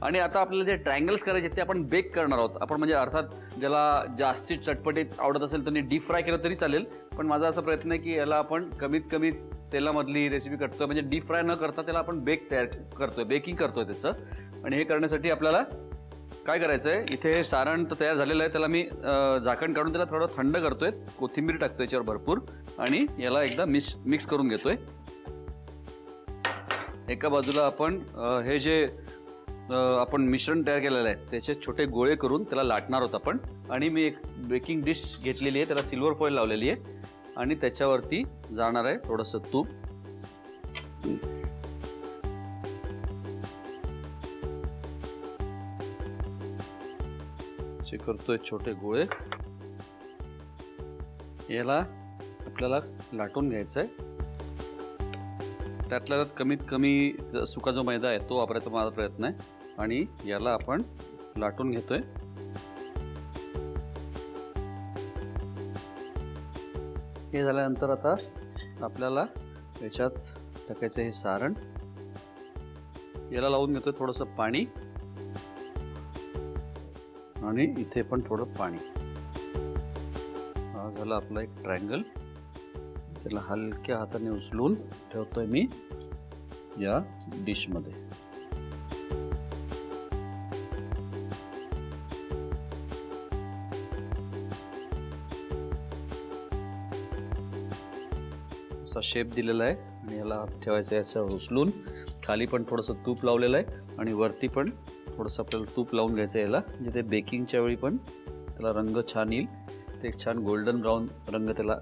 आणि आता आपल्याला जे ट्रायंगल्स करायचे ते आपण बेक करणार आहोत आपण. म्हणजे अर्थात ज्याला जास्ती चटपटीत आवडत असेल त्यांनी डीप फ्राय केलं तरी चालेल, पण माझा असा प्रयत्न आहे की याला आपण कमीत कमी तेलामधली रेसिपी करतोय, म्हणजे डीप फ्राय न करता त्याला आपण बेकिंग करतोय त्याचं. आणि हे करण्यासाठी आपल्याला काय करायचं आहे, इथे हे सारण तर तयार झालेलं आहे, त्याला मी झाकण काढून त्याला थोडं थंड करतोय, कोथिंबीर टाकतोय याच्यावर भरपूर आणि याला एकदा मिक्स करून घेतोय. एका बाजूला आपण हे जे आपण मिश्रण तयार केलेलं आहे त्याचे छोटे गोळे करून त्याला लाटणार आहोत आपण. आणि मी एक बेकिंग डिश घेतलेली आहे, त्याला सिल्वर फॉईल लावलेली आहे आणि त्याच्यावरती जाणार आहे थोडंसं तूप. जे करतोय छोटे गोळे, याला आपल्याला लाटून घ्यायचं आहे. त्यातल्या कमीत कमी सुका जो मैदा आहे तो वापरायचा माझा प्रयत्न आहे आणि याला आपण लाटून घेतोय. हे झाल्यानंतर आता आपल्याला याच्यात टाकायचं हे सारण. याला लावून घेतोय थोडंसं पाणी आणि इथे पण थोडं पाणी. हा झाला आपला एक ट्रायंगल. त्याला हलक्या हाताने उचलून ठेवतोय मी या डिश मध्ये. असा शेप दिलेला आहे आणि याला ठेवायचं याच्यावर उचलून. खाली पण थोडंसं तूप लावलेलं आहे आणि वरती पण थोडंसं आपल्याला तूप लावून घ्यायचं याला, म्हणजे ते बेकिंगच्या वेळी पण त्याला रंग छान येईल. ते एक छान गोल्डन ब्राऊन रंग त्याला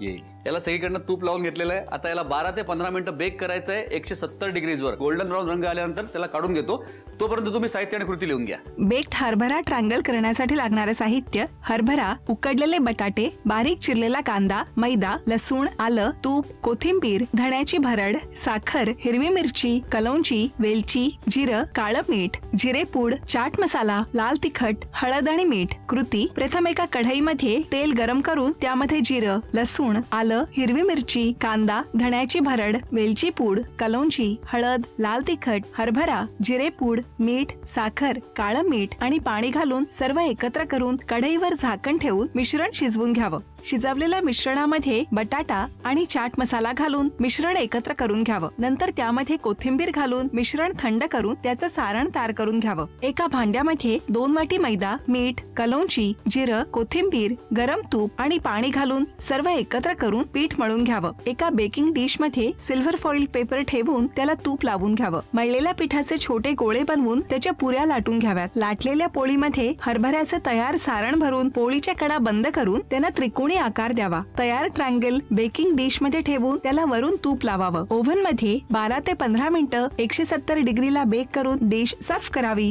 येईल. याला सगळीकडनं तूप लावून घेतलेलं आहे. आता याला 12 ते 15 मिनिटं बेक करायचं आहे 170 डिग्रीजवर. गोल्डन ब्राऊन रंग आल्यानंतर त्याला काढून घेतो. तोपर्यंत तुम्ही साहित्य आणि कृती लिहून घ्या. बेक्ड हरभरा ट्रायंगल करण्यासाठी लागणारे साहित्य: हरभरा, उकडलेले बटाटे, बारीक चिरलेला कांदा, मैदा, लसूण, आलं, तूप, कोथिंबीर, धण्याची भरड, साखर, हिरवी मिरची, कलौंजी, वेलची, जिरं, काळं मीठ, जिरेपूड, चाट मसाला, लाल तिखट, हळद आणि मीठ. कृती: प्रथम एका कढईमध्ये तेल गरम करून त्यामध्ये जिरं, लसूण, आलं, हिरवी मिरची, कांदा, धण्याची भरड, वेलची पूड, कलौंजी, हळद, लाल तिखट, हरभरा, जिरेपूड, मीठ, साखर, काळं मीठ आणि पाणी घालून सर्व एकत्र करून कढईवर झाकण ठेवून मिश्रण शिजवून घ्यावं. शिजवलेल्या मिश्रणामध्ये बटाटा आणि चाट मसाला घालून मिश्रण एकत्र करून घ्यावं. नंतर त्यामध्ये कोथिंबीर घालून मिश्रण थंड करून त्याचं सारण तयार करून घ्यावं. एका भांड्यामध्ये 2 वाटी मैदा, मीठ, कलौंजी, जिरं, कोथिंबीर, गरम तूप आणि पाणी घालून सर्व एकत्र करून पीठ मळून घ्यावं. एका बेकिंग डिश मध्ये सिल्वर फॉईल पेपर ठेवून त्याला तूप लावून घ्यावं. मळलेल्या पिठाचे छोटे गोळे बनवून त्याच्या पुऱ्या लाटून घ्याव्यात. लाटलेल्या पोळीमध्ये हरभऱ्याचे तयार सारण भरून पोळीच्या कडा बंद करून त्यांना त्रिकोणी आकार द्यावा. तयार ट्रायंगल बेकिंग डिश मध्ये ठेवून त्याला वरून तूप लावावं. ओव्हन मध्ये 12 ते 15 मिनिटं 170 डिग्रीला बेक करून डिश सर्व्ह करावी.